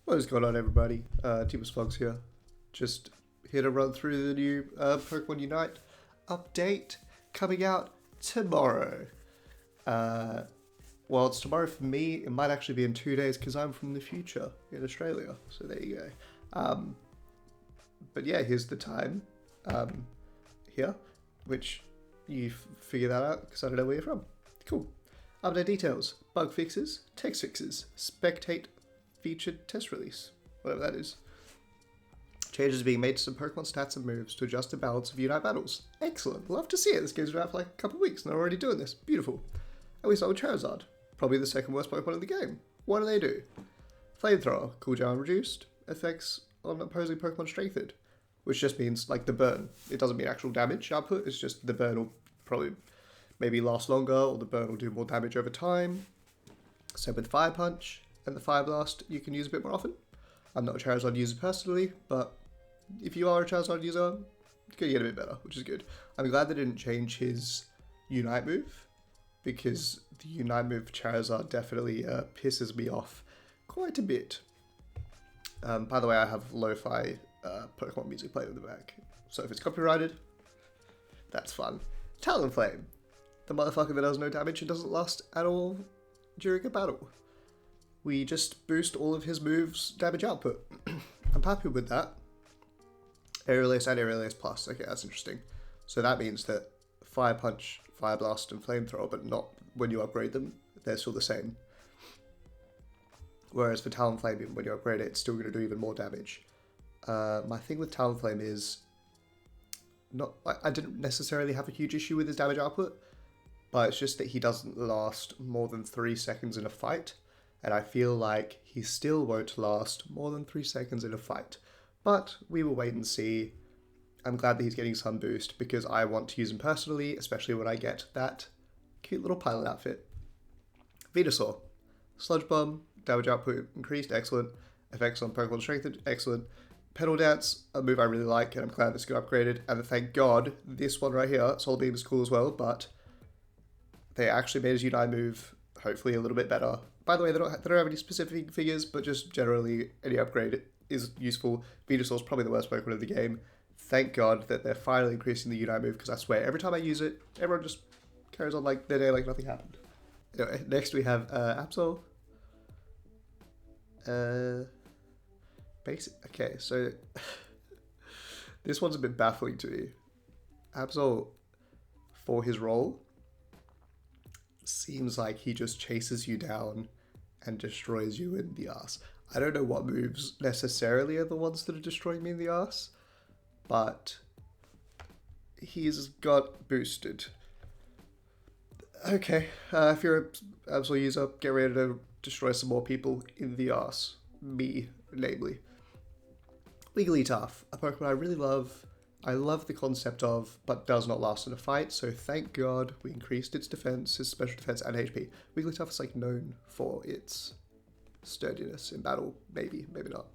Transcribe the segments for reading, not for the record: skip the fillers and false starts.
What is going on, everybody? Teamus Fox here. Just here to run through the new Pokemon Unite update coming out tomorrow. Well, it's tomorrow for me. It might actually be in 2 days because I'm from the future in Australia. So there you go. But yeah, here's the time here, which you figure that out because I don't know where you're from. Cool. Update details, bug fixes, text fixes, spectate featured test release, whatever that is. Changes being made to some Pokemon stats and moves to adjust the balance of Unite battles. Excellent. Love to see it. This game's been out for like a couple of weeks and they're already doing this. Beautiful. And we start with Charizard. Probably the second worst Pokemon in the game. What do? Flamethrower. Cooldown reduced. Effects on opposing Pokemon strengthened. Which just means like the burn. It doesn't mean actual damage output. It's just the burn will probably maybe last longer or the burn will do more damage over time. Same with Fire Punch. And the Fire Blast you can use a bit more often. I'm not a Charizard user personally, but if you are a Charizard user, it's going to get a bit better, which is good. I'm glad they didn't change his Unite move, because the Unite move for Charizard definitely pisses me off quite a bit. By the way, I have lo-fi Pokemon music playing in the back, so if it's copyrighted, that's fun. Talonflame. The motherfucker that does no damage and doesn't last at all during a battle. We just boost all of his moves' damage output. I'm happy with that. Aerial Ace and Aerial Ace Plus. Okay, that's interesting. So that means that Fire Punch, Fire Blast, and Flamethrower, but not when you upgrade them, they're still the same. Whereas for Talonflame, when you upgrade it, it's still going to do even more damage. My thing with Talonflame is, I didn't necessarily have a huge issue with his damage output, but it's just that he doesn't last more than 3 seconds in a fight. And I feel like he still won't last more than 3 seconds in a fight. But we will wait and see. I'm glad that he's getting some boost because I want to use him personally, especially when I get that cute little pilot outfit. Venusaur. Sludge Bomb, damage output increased, excellent. Effects on Pokemon strengthened, excellent. Pedal Dance, a move I really like, and I'm glad this got upgraded. And thank God, this one right here, Soul Beam is cool as well, but they actually made his Unite move hopefully a little bit better. By the way, they don't have any specific figures, but just generally any upgrade is useful. Venusaur's probably the worst Pokemon of the game. Thank God that they're finally increasing the Unite move, because I swear, every time I use it, everyone just carries on like their day like nothing happened. Anyway, next we have Absol. Basic. Okay, so this one's a bit baffling to me. Absol, for his role, seems like he just chases you down and destroys you in the ass. I don't know what moves necessarily are the ones that are destroying me in the ass, but he's got boosted. Okay, if you're an Absol user, get ready to destroy some more people in the ass. Me, namely. Wigglytuff, a Pokemon I really love. I love the concept of, but does not last in a fight, so thank God we increased its defense, its special defense, and HP. Wigglytuff is like known for its sturdiness in battle, maybe not.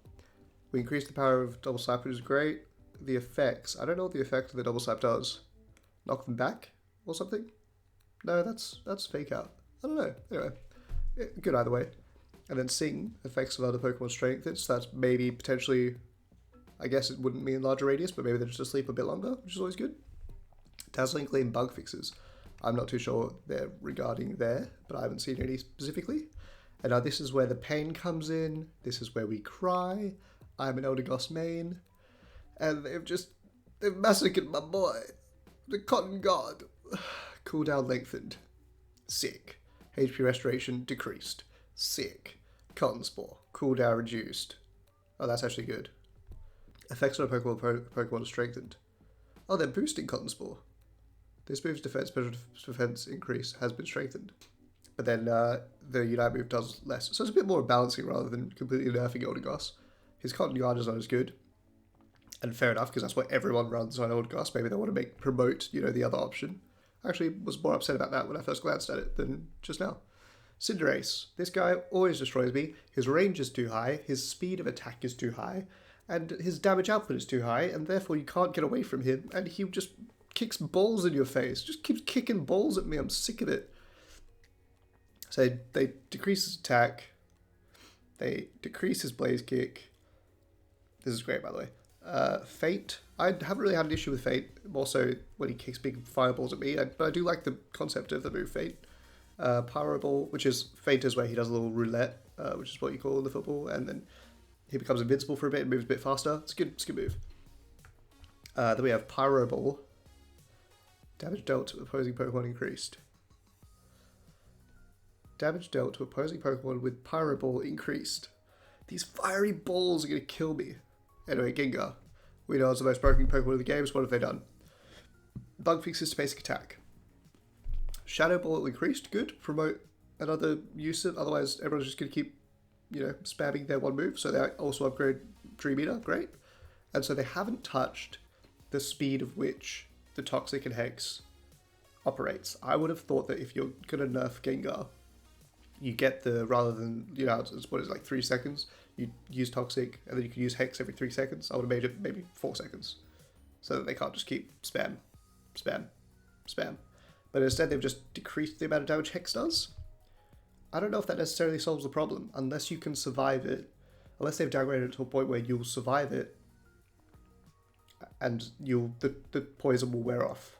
We increased the power of Double Slap, which is great. The effects, I don't know what the effect of the Double Slap does. Knock them back or something? No, that's fake out. I don't know. Anyway, good either way. And then Sing, effects of other Pokemon strength, so that's maybe potentially, I guess it wouldn't mean larger radius, but maybe they're just asleep a bit longer, which is always good. Dazzling Gleam bug fixes. I'm not too sure they're regarding there, but I haven't seen any specifically. And now this is where the pain comes in. This is where we cry. I'm an Eldegoss main. And they've massacred my boy. The Cotton God. Cooldown lengthened. Sick. HP restoration decreased. Sick. Cotton Spore. Cooldown reduced. Oh, that's actually good. Effects on a Pokemon are strengthened. Oh, they're boosting Cotton Spore. This move's defense, special defense increase has been strengthened. But then the Unite move does less. So it's a bit more balancing rather than completely nerfing Eldegoss. His Cotton Guard is not as good. And fair enough, because that's what everyone runs on Eldegoss. Maybe they want to promote, the other option. I actually was more upset about that when I first glanced at it than just now. Cinderace. This guy always destroys me. His range is too high. His speed of attack is too high. And his damage output is too high. And therefore you can't get away from him. And he just kicks balls in your face. Just keeps kicking balls at me. I'm sick of it. So they decrease his attack. They decrease his Blaze Kick. This is great, by the way. Fate. I haven't really had an issue with Fate, more so when he kicks big fireballs at me, but I do like the concept of the move Fate. Pyro Ball, which is Fate is where he does a little roulette, which is what you call in the football, and then he becomes invincible for a bit and moves a bit faster. It's a good move. Then we have Pyro Ball. Damage dealt to opposing Pokemon increased. Damage dealt to opposing Pokemon with Pyro Ball increased. These fiery balls are going to kill me. Anyway, Gengar. We know it's the most broken Pokemon of the game, so what have they done? Bug fixes to basic attack. Shadow Ball increased, good. Promote another use of, otherwise everyone's just going to keep, spamming their one move. So they also upgrade Dream Eater, great. And so they haven't touched the speed of which the Toxic and Hex operates. I would have thought that if you're going to nerf Gengar, you get the, rather than, it's what is it, like 3 seconds, you use Toxic, and then you can use Hex every 3 seconds. I would have made it maybe 4 seconds, so that they can't just keep spam. But instead they've just decreased the amount of damage Hex does. I don't know if that necessarily solves the problem, unless you can survive it, unless they've downgraded it to a point where you'll survive it, and the poison will wear off.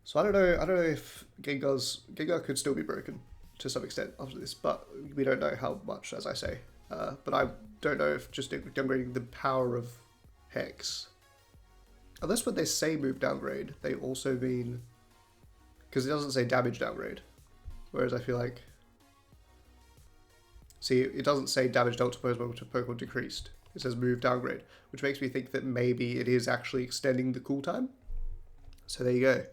So I don't know if Gengar could still be broken to some extent after this, but we don't know how much, as I say. But I don't know if just downgrading the power of Hex, unless when they say move downgrade, they also mean, because it doesn't say damage downgrade, whereas I feel like, see, it doesn't say damage dealt to Pokemon decreased. It says move downgrade, which makes me think that maybe it is actually extending the cooltime. So there you go.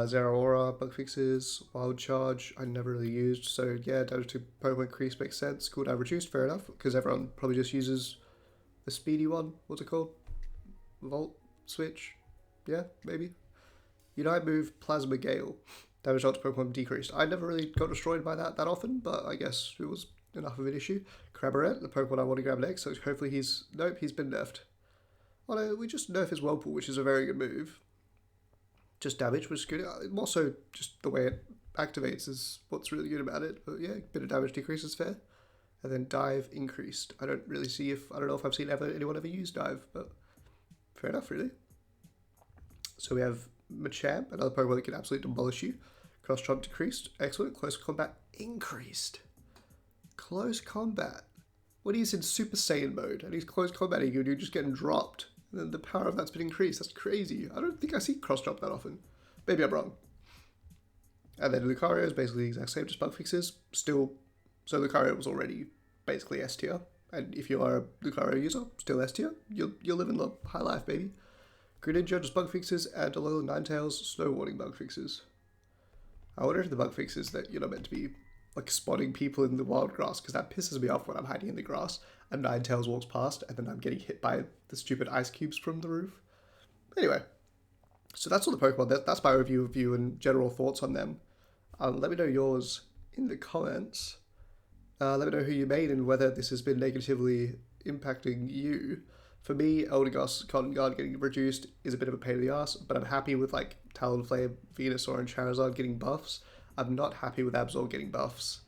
Zero Aura, bug fixes, wild charge, I never really used. So yeah, damage to Pokemon increase makes sense. Cooldown reduced, fair enough, because everyone probably just uses the speedy one. What's it called? Volt switch? Yeah, maybe. Unite move, Plasma Gale. Damage dealt to Pokemon decreased. I never really got destroyed by that often, but I guess it was enough of an issue. Crabberette, the Pokemon I want to grab next, so hopefully he's been nerfed. Oh no, we just nerf his Whirlpool, which is a very good move. Just damage, which is good. More so just the way it activates is what's really good about it. But yeah, a bit of damage decrease is fair. And then dive increased. I don't know if I've seen anyone ever use dive, but fair enough, really. So we have Machamp, another Pokemon that can absolutely demolish you. Cross Jump decreased. Excellent. Close Combat increased. Close Combat. When he's in Super Saiyan mode and he's close combating you and you're just getting dropped, and then the power of that's been increased. That's crazy. I don't think I see Cross Jump that often. Maybe I'm wrong. And then Lucario is basically the exact same, just bug fixes. Still, so Lucario was already basically S tier. And if you are a Lucario user, still S tier. You're living the high life, baby. Greninja just bug fixes, and Alola Ninetales Snow Warning bug fixes. I wonder if the bug fixes that you're not meant to be like spotting people in the wild grass, because that pisses me off when I'm hiding in the grass and Ninetales walks past and then I'm getting hit by the stupid ice cubes from the roof. Anyway, so that's all the Pokemon. That's my review and general thoughts on them. Let me know yours in the comments. Let me know who you made and whether this has been negatively impacting you. For me, Eldegoss Cotton Guard getting reduced is a bit of a pain in the ass, but I'm happy with like Talonflame, Venusaur, and Charizard getting buffs. I'm not happy with Absol getting buffs.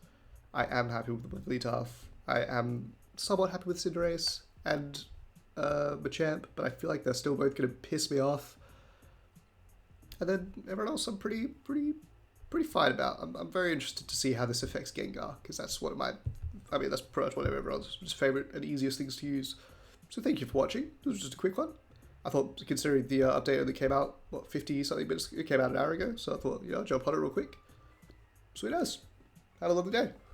I am happy with Wigglytuff. I am somewhat happy with Cinderace and Machamp, but I feel like they're still both going to piss me off. And then everyone else I'm pretty fine about. I'm very interested to see how this affects Gengar, because that's that's pretty much one of everyone's favourite and easiest things to use. So thank you for watching. This was just a quick one. I thought, considering the update only came out, 50-something minutes, it came out an hour ago, so I thought, I'll jump on it real quick. Sweet as. Have a lovely day.